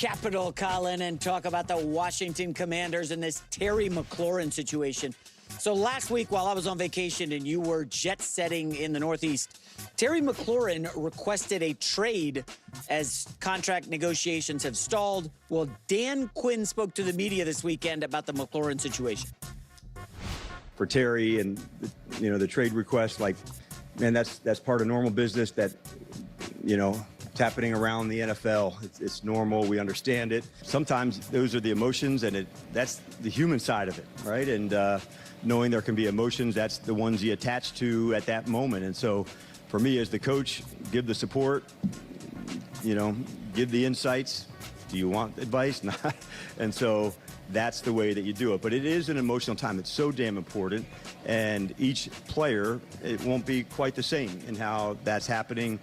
Capitol, Colin, and talk about the Washington Commanders and this Terry McLaurin situation. So last week, while I was on vacation and you were jet-setting in the Northeast, Terry McLaurin requested a trade as contract negotiations have stalled. Well, Dan Quinn spoke to the media this weekend about the McLaurin situation. For Terry and, the trade request, man, that's part of normal business that, it's happening around the NFL. It's normal. We understand it. Sometimes those are the emotions, and that's the human side of it, right? And knowing there can be emotions, that's the ones you attach to at that moment. And so for me as the coach, give the support, give the insights. Do you want advice? Not. And so that's the way that you do it. But it is an emotional time. It's so damn important. And each player, it won't be quite the same in how that's happening.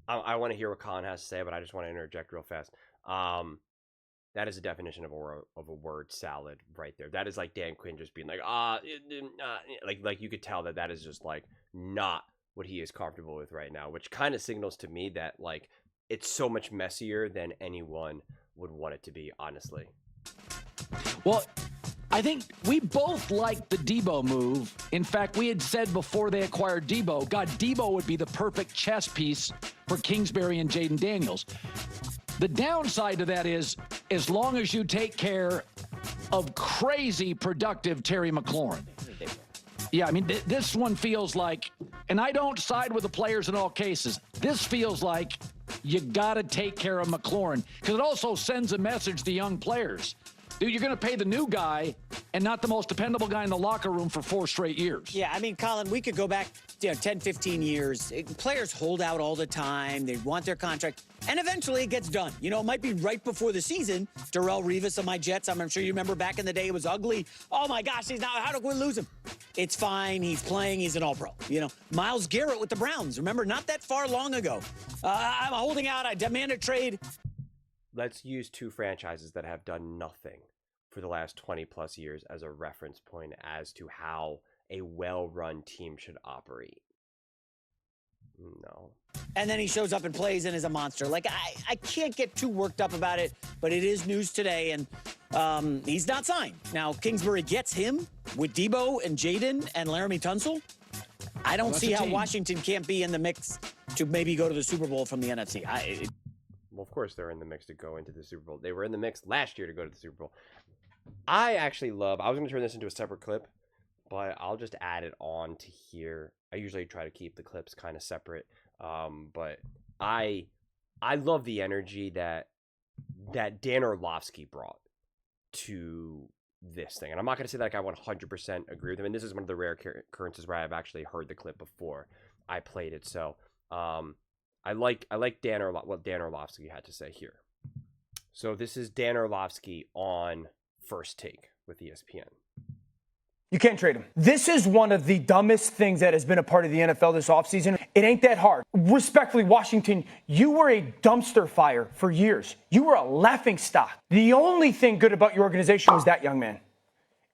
I want to hear what Colin has to say, but I just want to interject real fast. That is a definition of a word salad right there. That is like Dan Quinn just being like, like you could tell that is just like not what he is comfortable with right now, which kind of signals to me that like it's so much messier than anyone would want it to be, honestly. Well, I think we both liked the Debo move. In fact, we had said before they acquired Debo, Debo would be the perfect chess piece for Kingsbury and Jaden Daniels. The downside to that is, as long as you take care of crazy productive Terry McLaurin. Yeah, I mean, this one feels like, and I don't side with the players in all cases, this feels like you got to take care of McLaurin, because it also sends a message to young players. Dude, you're going to pay the new guy and not the most dependable guy in the locker room for 4 straight years. Yeah, I mean, Colin, we could go back 10, 15 years. Players hold out all the time. They want their contract. And eventually it gets done. It might be right before the season. Darrelle Revis of my Jets, I'm sure you remember back in the day, it was ugly. Oh, my gosh, how did we lose him? It's fine. He's playing. He's an all-pro. Myles Garrett with the Browns. Remember, not that far long ago. I'm holding out. I demand a trade. Let's use 2 franchises that have done nothing for the last 20-plus years as a reference point as to how a well-run team should operate. No. And then he shows up and plays and is a monster. I can't get too worked up about it, but it is news today, and he's not signed. Now, Kingsbury gets him with Debo and Jaden and Laramie Tunsil. I don't see how Washington can't be in the mix to maybe go to the Super Bowl from the NFC. Well, of course they're in the mix to go into the Super Bowl. They were in the mix last year to go to the Super Bowl. I actually I was going to turn this into a separate clip, but I'll just add it on to here. I usually try to keep the clips kind of separate. But I love the energy that Dan Orlovsky brought to this thing. And I'm not going to say that I 100% agree with him. And this is one of the rare occurrences where I've actually heard the clip before I played it. So, I like what Dan Orlovsky had to say here. So this is Dan Orlovsky on First Take with ESPN. You can't trade him. This is one of the dumbest things that has been a part of the NFL this offseason. It ain't that hard. Respectfully, Washington, you were a dumpster fire for years. You were a laughingstock. The only thing good about your organization was that young man.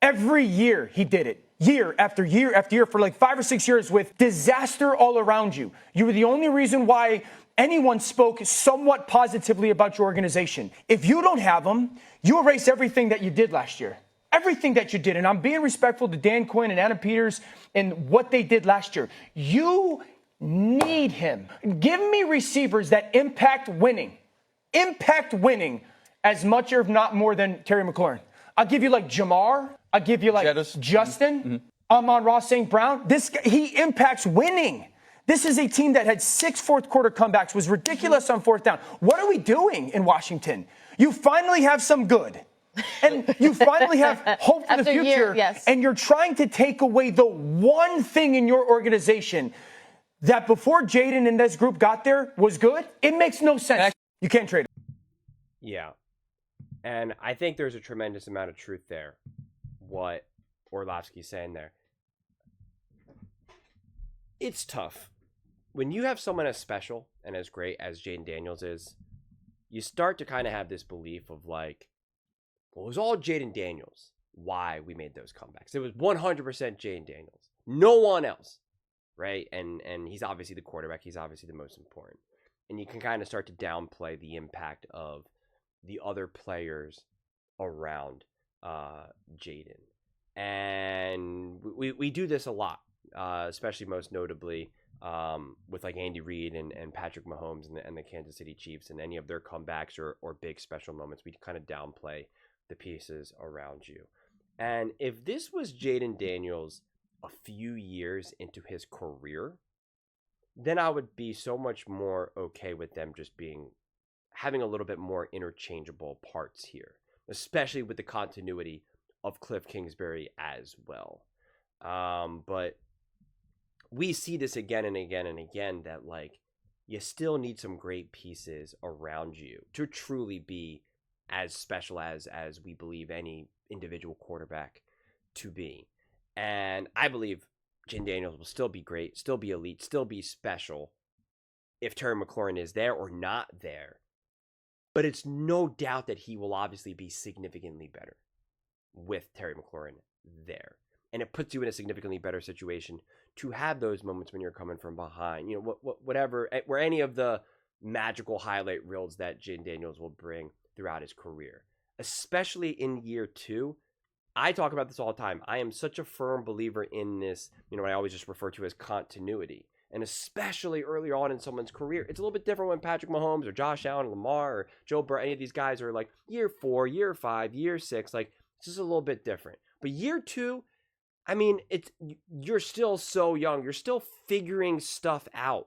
Every year he did it. Year after year after year for 5 or 6 years with disaster all around you. You were the only reason why anyone spoke somewhat positively about your organization. If you don't have him, you erase everything that you did last year. Everything that you did. And I'm being respectful to Dan Quinn and Adam Peters and what they did last year. You need him. Give me receivers that impact winning. Impact winning as much or if not more than Terry McLaurin. I'll give you Jamar. I'll give you Justin, Amon-Ra St. Brown. This guy, he impacts winning. This is a team that had 6 fourth-quarter comebacks, was ridiculous on 4th down. What are we doing in Washington? You finally have some good. And you finally have hope for the future. Year, yes. And you're trying to take away the one thing in your organization that before Jaden and this group got there was good. It makes no sense. You can't trade it. Yeah. And I think there's a tremendous amount of truth there, what Orlovsky's saying there. It's tough. When you have someone as special and as great as Jaden Daniels is, you start to kind of have this belief of well, it was all Jaden Daniels why we made those comebacks. It was 100% Jaden Daniels. No one else, right? And he's obviously the quarterback. He's obviously the most important. and you can kind of start to downplay the impact of the other players around Jaden. And we do this a lot, especially most notably with like Andy Reid and Patrick Mahomes and the Kansas City Chiefs and any of their comebacks or big special moments. We kind of downplay the pieces around you. And if this was Jaden Daniels a few years into his career, then I would be so much more okay with them just having a little bit more interchangeable parts here, especially with the continuity of Cliff Kingsbury as well. But we see this again and again and again, that like you still need some great pieces around you to truly be as special as we believe any individual quarterback to be. And I believe Jaden Daniels will still be great, still be elite, still be special if Terry McLaurin is there or not there. But it's no doubt that he will obviously be significantly better with Terry McLaurin there. And it puts you in a significantly better situation to have those moments when you're coming from behind. You know, whatever, where any of the magical highlight reels that Jaden Daniels will bring throughout his career, especially in year 2. I talk about this all the time. I am such a firm believer in this, you know, what I always just refer to as continuity. And especially earlier on in someone's career, it's a little bit different when Patrick Mahomes or Josh Allen or Lamar or Joe Burrow, any of these guys are like year 4, year 5, year 6. Like, it's just a little bit different. But year 2, I mean, you're still so young. You're still figuring stuff out,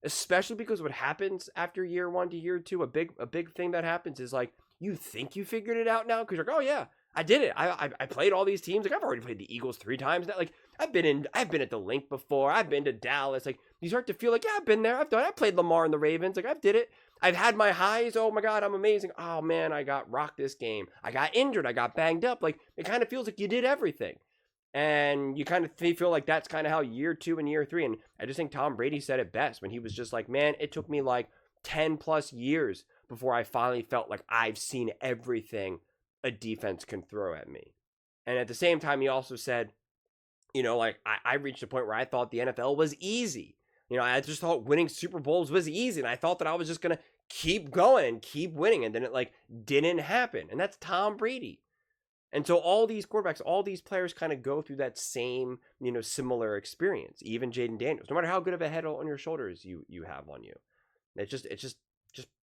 especially because what happens after year 1 to year 2, a big thing that happens is like, you think you figured it out now because you're like, oh yeah, I did it. I played all these teams. Like, I've already played the Eagles 3 times now. Like, I've been at the Link before. I've been to Dallas. Like, you start to feel like, yeah, I've been there. I played Lamar and the Ravens. Like, I've did it. I've had my highs. Oh my God, I'm amazing. Oh man, I got rocked this game. I got injured. I got banged up. Like, it kind of feels like you did everything. And you kind of feel like that's kind of how year 2 and year 3. And I just think Tom Brady said it best when he was just like, man, it took me like 10 plus years before I finally felt like I've seen everything a defense can throw at me. And at the same time, he also said, you know, like I reached a point where I thought the NFL was easy. You know, I just thought winning Super Bowls was easy. And I thought that I was just going to keep going and keep winning. And then it like didn't happen. And that's Tom Brady. And so all these quarterbacks, all these players kind of go through that same, you know, similar experience. Even Jaden Daniels, no matter how good of a head on your shoulders you have on you. It's just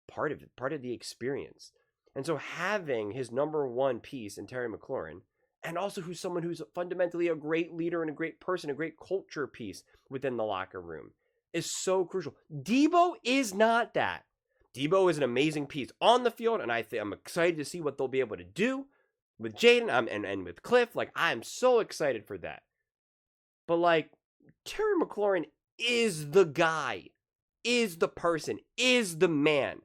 part of it, part of the experience. And so having his number 1 piece in Terry McLaurin, and also someone who's fundamentally a great leader and a great person, a great culture piece within the locker room, is so crucial. Debo is not that. Debo is an amazing piece on the field, and I'm excited to see what they'll be able to do with Jaden and with Cliff. Like, I'm so excited for that. But like, Terry McLaurin is the guy, is the person, is the man.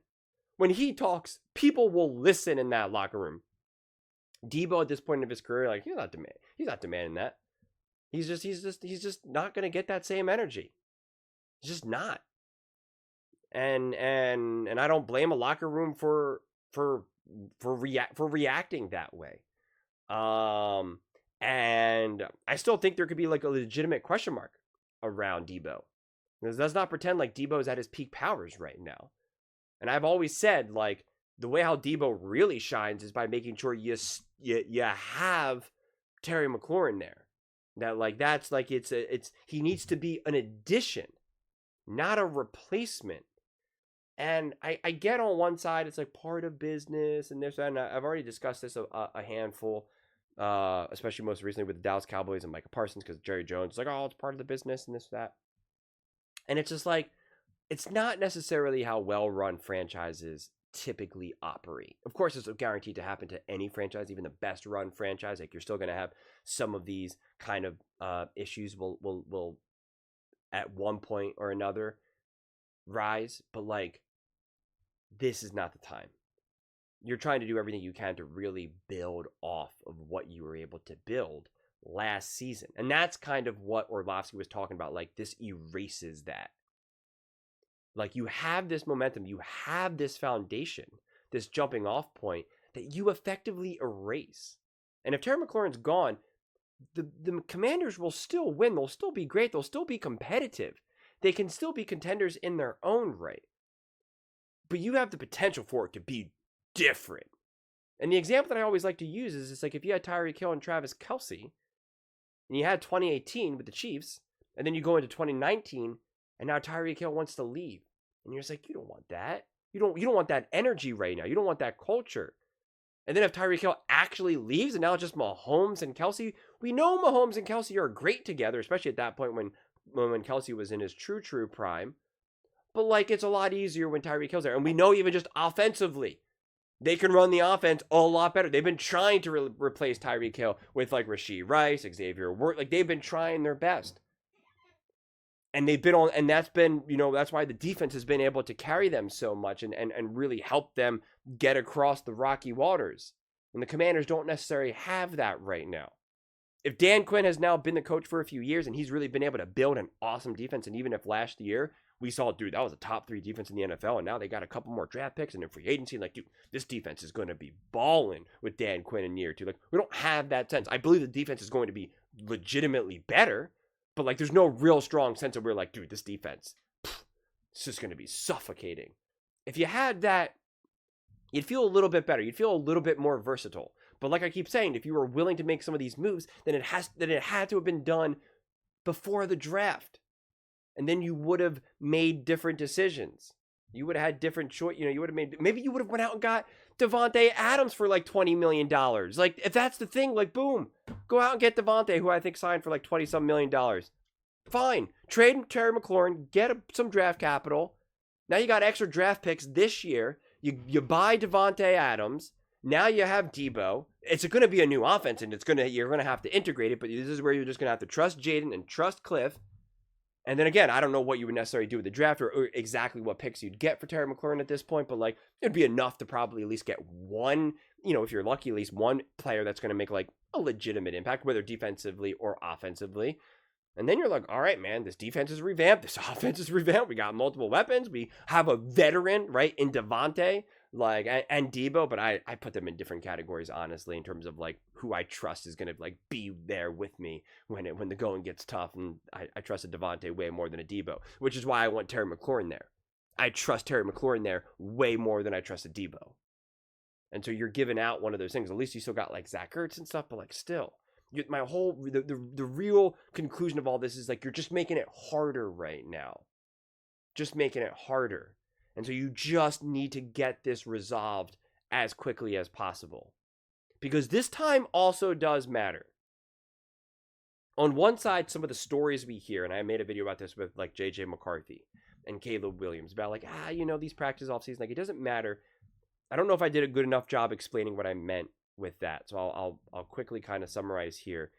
When he talks, people will listen in that locker room. Debo at this point of his career, like, he's not demanding that. He's just not gonna get that same energy. He's just not. And I don't blame a locker room for reacting that way. And I still think there could be like a legitimate question mark around Debo. Let's not pretend like Debo's at his peak powers right now. And I've always said, like, the way how Debo really shines is by making sure you have Terry McLaurin there. That like that's like he needs to be an addition, not a replacement. And I get on one side it's like part of business and this, and I've already discussed this a handful, especially most recently with the Dallas Cowboys and Micah Parsons, because Jerry Jones is like, oh, it's part of the business and this that. And it's just like, it's not necessarily how well-run franchises typically operate. Of course, it's guaranteed to happen to any franchise, even the best-run franchise. Like, you're still going to have some of these kind of issues will at one point or another rise. But like, this is not the time. You're trying to do everything you can to really build off of what you were able to build last season. And that's kind of what Orlovsky was talking about. Like, this erases that. Like, you have this momentum, you have this foundation, this jumping off point that you effectively erase. And if Terry McLaurin's gone, the Commanders will still win. They'll still be great. They'll still be competitive. They can still be contenders in their own right. but you have the potential for it to be different. And the example that I always like to use is, it's like if you had Tyreek Hill and Travis Kelce, and you had 2018 with the Chiefs, and then you go into 2019, and now Tyreek Hill wants to leave, and you're just like, you don't want that. You don't want that energy right now. You don't want that culture. And then if Tyreek Hill actually leaves, and now it's just Mahomes and Kelce, we know Mahomes and Kelce are great together, especially at that point when Kelce was in his true prime. But like, it's a lot easier when Tyreek Hill's there, and we know even just offensively, they can run the offense a lot better. They've been trying to replace Tyreek Hill with like Rashee Rice, Xavier Worth. Like, they've been trying their best. And they've been on, and that's been, that's why the defense has been able to carry them so much and really help them get across the rocky waters. And the Commanders don't necessarily have that right now. If Dan Quinn has now been the coach for a few years and he's really been able to build an awesome defense, and even if last year we saw, dude, that was a top 3 defense in the NFL, and now they got a couple more draft picks and in free agency, like, dude, this defense is going to be balling with Dan Quinn in year 2. Like, we don't have that sense. I believe the defense is going to be legitimately better, but like, there's no real strong sense of, we're like, dude, this defense, it's just going to be suffocating. If you had that, you'd feel a little bit better. You'd feel a little bit more versatile. But like I keep saying, if you were willing to make some of these moves, then it had to have been done before the draft. And then you would have made different decisions. You would have had different choice. You would have made, maybe you would have went out and got Devontae Adams for like $20 million. Like, if that's the thing, like, boom, go out and get Devontae, who I think signed for like $20-some million. Fine. Trade Terry McLaurin, get some draft capital. Now you got extra draft picks this year. You buy Devontae Adams. Now you have Debo. It's going to be a new offense, and you're going to have to integrate it, but this is where you're just going to have to trust Jaden and trust Cliff. And then again, I don't know what you would necessarily do with the draft or exactly what picks you'd get for Terry McLaurin at this point, but like, it'd be enough to probably at least get one, if you're lucky, at least one player that's going to make like a legitimate impact, whether defensively or offensively. And then you're like, all right, man, this defense is revamped. This offense is revamped. We got multiple weapons. We have a veteran, right, in Devontae, like, and Debo, but I put them in different categories, honestly, in terms of like who I trust is going to like be there with me when the going gets tough. And I trusted Devontae way more than a Debo, which is why I want Terry McLaurin there. I trust Terry McLaurin there way more than I trusted Debo. And so you're giving out one of those things. At least you still got like Zach Ertz and stuff, but like still, the real conclusion of all this is like, you're just making it harder right now. Just making it harder. And so you just need to get this resolved as quickly as possible. Because this time also does matter. On one side, some of the stories we hear, and I made a video about this with like JJ McCarthy and Caleb Williams, about like, these practice off season, like, it doesn't matter. I don't know if I did a good enough job explaining what I meant with that. So I'll quickly kind of summarize here.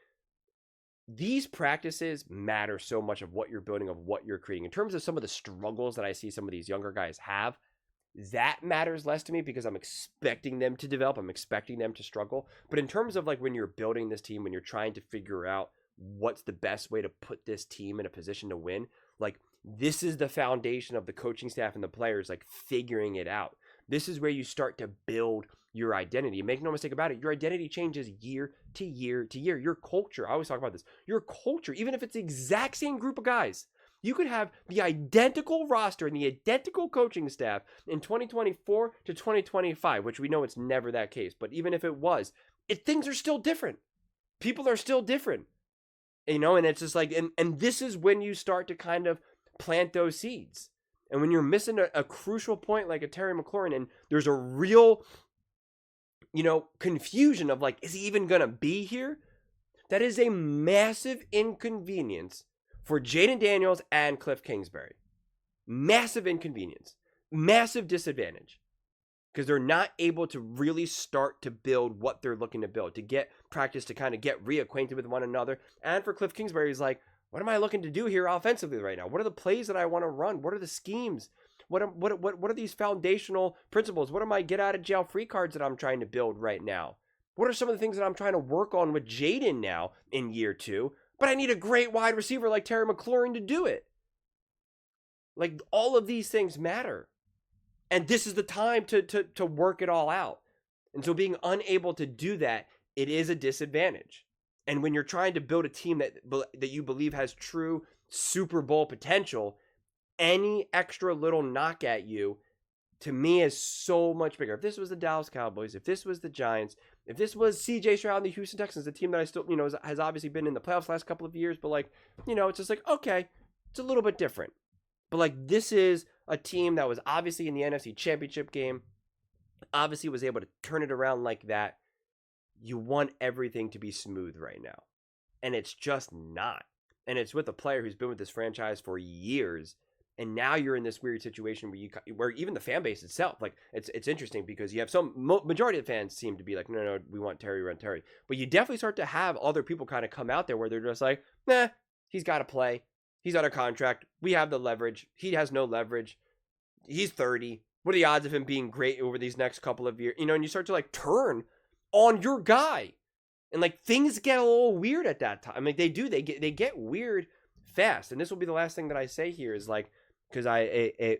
These practices matter so much of what you're building, of what you're creating. In terms of some of the struggles that I see some of these younger guys have, that matters less to me because I'm expecting them to develop. I'm expecting them to struggle. But in terms of like when you're building this team, when you're trying to figure out what's the best way to put this team in a position to win, like, this is the foundation of the coaching staff and the players, like, figuring it out. This is where you start to build your identity. Make no mistake about it, your identity changes year to year to year. Your culture, I always talk about this, your culture, even if it's the exact same group of guys, you could have the identical roster and the identical coaching staff in 2024 to 2025, which we know it's never that case. But even if it was, things are still different. People are still different. And it's just like, and this is when you start to kind of plant those seeds. And when you're missing a crucial point like a Terry McLaurin, and there's a real, confusion of like, is he even going to be here? That is a massive inconvenience for Jaden Daniels and Cliff Kingsbury. Massive inconvenience. Massive disadvantage. Because they're not able to really start to build what they're looking to build, to get practice, to kind of get reacquainted with one another. And for Cliff Kingsbury, he's like, what am I looking to do here offensively right now? What are the plays that I want to run? What are the schemes? What are these foundational principles? What are my get out of jail free cards that I'm trying to build right now? What are some of the things that I'm trying to work on with Jaden now in year 2? But I need a great wide receiver like Terry McLaurin to do it. Like, all of these things matter. And this is the time to work it all out. And so being unable to do that, it is a disadvantage. And when you're trying to build a team that you believe has true Super Bowl potential, any extra little knock at you to me is so much bigger. If this was the Dallas Cowboys, if this was the Giants, if this was CJ Stroud and the Houston Texans, the team that I still, has obviously been in the playoffs last couple of years, but like, it's just like, okay, it's a little bit different. But like, this is a team that was obviously in the NFC Championship game, obviously was able to turn it around like that. You want everything to be smooth right now. And it's just not. And it's with a player who's been with this franchise for years. And now you're in this weird situation where even the fan base itself, like, it's interesting because you have majority of the fans seem to be like, no, we want Terry, run Terry. But you definitely start to have other people kind of come out there where they're just like, nah, he's got to play. He's under contract. We have the leverage. He has no leverage. He's 30. What are the odds of him being great over these next couple of years? And you start to like turn on your guy. And like things get a little weird at that time. I mean, they do. They get weird fast. And this will be the last thing that I say here is like, because I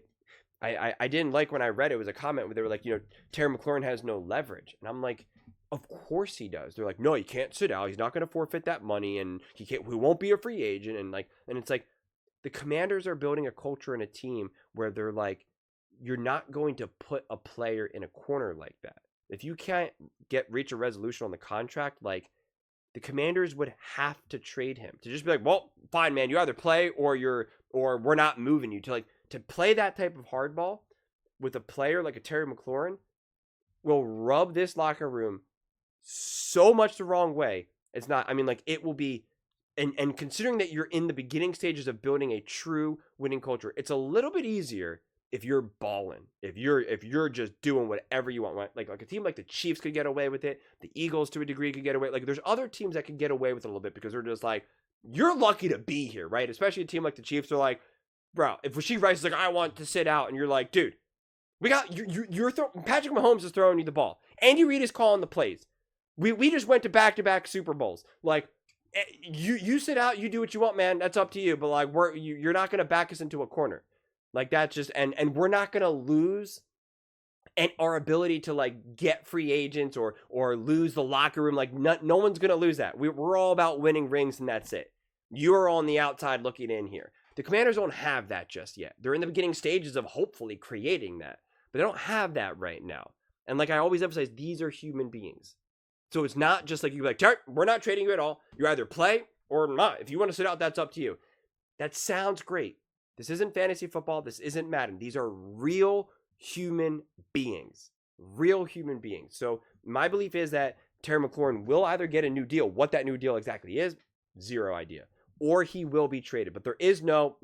didn't like when I read it was a comment where they were like, Terry McLaurin has no leverage. And I'm like, of course he does. They're like, no, he can't sit out. He's not going to forfeit that money, and he won't be a free agent. And it's like the Commanders are building a culture and a team where they're like, you're not going to put a player in a corner like that. If you can't reach a resolution on the contract, like the Commanders would have to trade him to just be like, well, fine, man, you either play or we're not moving you. To play that type of hardball with a player like a Terry McLaurin will rub this locker room so much the wrong way. It's not, I mean, like it will be, and considering that you're in the beginning stages of building a true winning culture, it's a little bit easier if you're balling, if you're just doing whatever you want. Like a team like the Chiefs could get away with it. The Eagles to a degree could get away. Like there's other teams that can get away with it a little bit because they're just like, you're lucky to be here, right? Especially a team like the Chiefs are like, bro, if Rashee Rice is like, I want to sit out, and you're like, dude, we got you're Patrick Mahomes is throwing you the ball. Andy Reid is calling the plays. We just went to back-to-back Super Bowls. Like you sit out, you do what you want, man. That's up to you. But like you're not gonna back us into a corner. Like that's just and we're not gonna lose and our ability to like get free agents or lose the locker room. Like no one's gonna lose that. We're all about winning rings and that's it. You're on the outside looking in here. The Commanders don't have that just yet. They're in the beginning stages of hopefully creating that, but they don't have that right now. And like I always emphasize, these are human beings. So it's not just like you're like, Terry, we're not trading you at all. You either play or not. If you want to sit out, that's up to you. That sounds great. This isn't fantasy football. This isn't Madden. These are real human beings. Real human beings. So my belief is that Terry McLaurin will either get a new deal. What that new deal exactly is, zero idea. Or he will be traded. But there is no,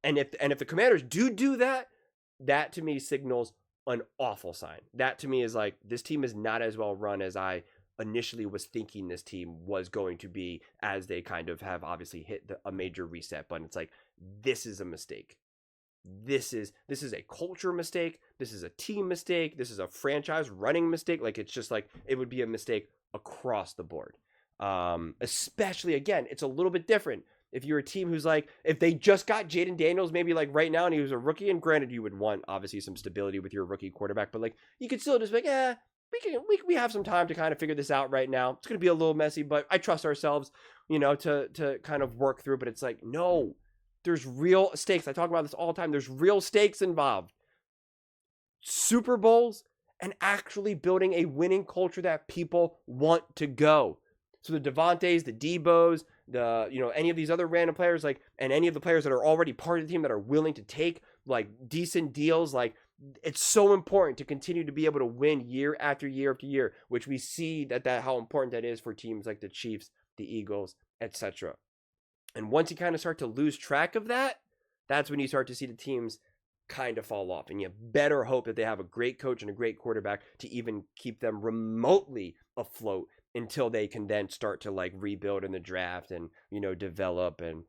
and if the Commanders do that, that to me signals an awful sign. That to me is like, this team is not as well run as I initially was thinking this team was going to be, as they kind of have obviously hit a major reset button. It's like, this is a mistake. This is a culture mistake. This is a team mistake. This is a franchise running mistake. Like, it's just like, it would be a mistake across the board. Especially, again, it's a little bit different if you're a team who's like, if they just got Jaden Daniels maybe like right now and he was a rookie, and granted you would want obviously some stability with your rookie quarterback, but like you could still just be like, we have some time to kind of figure this out right now. It's going to be a little messy, but I trust ourselves, to kind of work through. But it's like, no, there's real stakes. I talk about this all the time. There's real stakes involved. Super Bowls and actually building a winning culture that people want to go. So the Devontaes, the Debos, any of these other random players, like, and any of the players that are already part of the team that are willing to take like decent deals, like, it's so important to continue to be able to win year after year after year, which we see that how important that is for teams like the Chiefs, the Eagles, etc. And once you kind of start to lose track of that, that's when you start to see the teams kind of fall off. And you better hope that they have a great coach and a great quarterback to even keep them remotely afloat until they can then start to like rebuild in the draft and, develop, and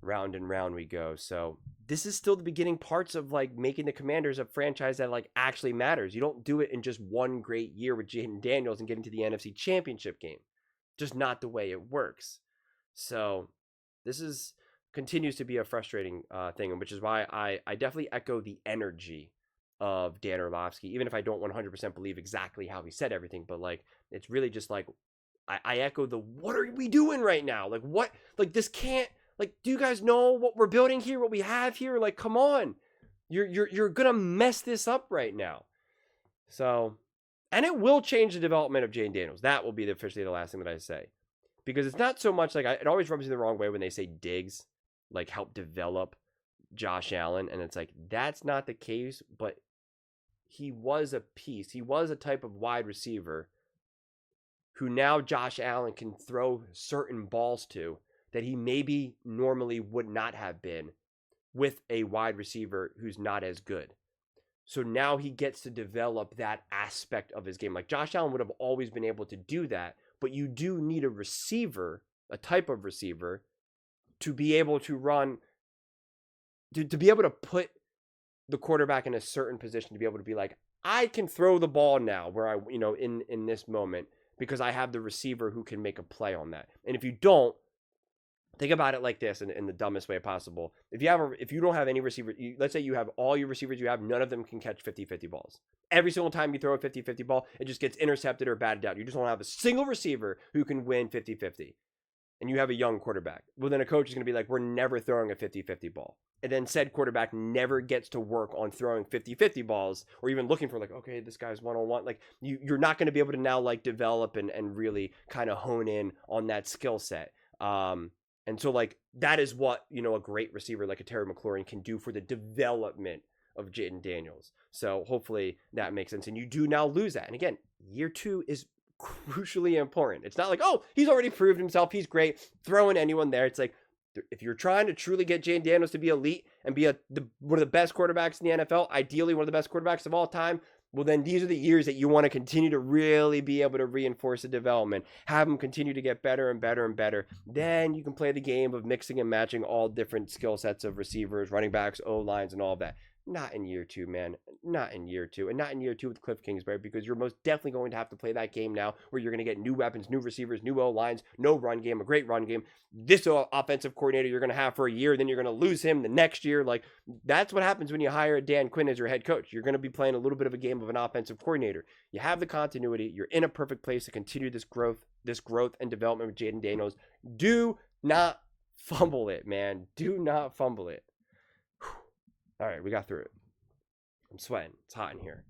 round we go. So this is still the beginning parts of like making the Commanders a franchise that like actually matters. You don't do it in just one great year with Jaden Daniels and getting to the NFC Championship game. Just not the way it works. So this continues to be a frustrating thing, which is why I definitely echo the energy of Dan Orlovsky, even if I don't 100% believe exactly how he said everything, but like, it's really just like, I echo what are we doing right now? Like, what, like, this can't, like, do you guys know what we're building here, what we have here? Like, come on. You're gonna mess this up right now. So, and it will change the development of Jaden Daniels. That will be officially the last thing that I say, because it's not so much like it always rubs me the wrong way when they say Diggs like help develop Josh Allen, and it's like that's not the case. But he was a piece. He was a type of wide receiver who now Josh Allen can throw certain balls to that he maybe normally would not have been with a wide receiver who's not as good. So now he gets to develop that aspect of his game. Like Josh Allen would have always been able to do that, but you do need a receiver, a type of receiver, to be able to run, to be able to put the quarterback in a certain position, to be able to be like, I can throw the ball now where I, in this moment, because I have the receiver who can make a play on that. And if you don't, think about it like this in the dumbest way possible. If you don't have any receiver, let's say you have all your receivers you have, none of them can catch 50-50 balls. Every single time you throw a 50-50 ball, it just gets intercepted or batted out. You just don't have a single receiver who can win 50-50. And you have a young quarterback. Well, then a coach is going to be like, we're never throwing a 50-50 ball. And then said quarterback never gets to work on throwing 50-50 balls, or even looking for like, okay, this guy's one-on-one. Like you're not going to be able to now like develop and really kind of hone in on that skill set. And so, like, that is what, a great receiver like a Terry McLaurin can do for the development of Jaden Daniels. So hopefully that makes sense. And you do now lose that. And again, year 2 is crucially important. It's not like, oh, he's already proved himself, he's great, throwing anyone there. It's like, if you're trying to truly get Jaden Daniels to be elite and be one of the best quarterbacks in the NFL, ideally one of the best quarterbacks of all time, well, then these are the years that you want to continue to really be able to reinforce the development, have them continue to get better and better and better. Then you can play the game of mixing and matching all different skill sets of receivers, running backs, O-lines, and all of that. Not in year 2, man. Not in year 2. And not in year 2 with Cliff Kingsbury, because you're most definitely going to have to play that game now where you're going to get new weapons, new receivers, new O-lines, no run game, a great run game. This offensive coordinator you're going to have for a year, then you're going to lose him the next year. Like, that's what happens when you hire Dan Quinn as your head coach. You're going to be playing a little bit of a game of an offensive coordinator. You have the continuity. You're in a perfect place to continue this growth and development with Jaden Daniels. Do not fumble it, man. Do not fumble it. All right, we got through it. I'm sweating. It's hot in here.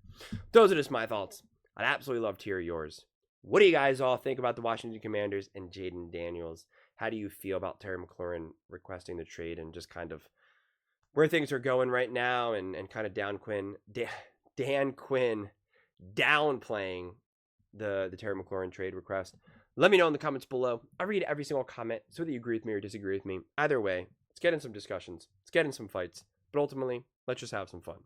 Those are just my thoughts. I'd absolutely love to hear yours. What do you guys all think about the Washington Commanders and Jaden Daniels? How do you feel about Terry McLaurin requesting the trade and just kind of where things are going right now and kind of Dan Quinn downplaying the Terry McLaurin trade request? Let me know in the comments below. I read every single comment, so whether you agree with me or disagree with me. Either way, let's get in some discussions. Let's get in some fights. But ultimately, let's just have some fun.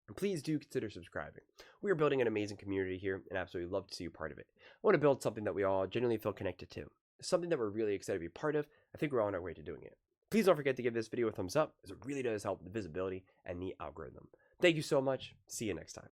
And please do consider subscribing. We are building an amazing community here and absolutely love to see you part of it. I want to build something that we all genuinely feel connected to. Something that we're really excited to be part of. I think we're on our way to doing it. Please don't forget to give this video a thumbs up, as it really does help the visibility and the algorithm. Thank you so much. See you next time.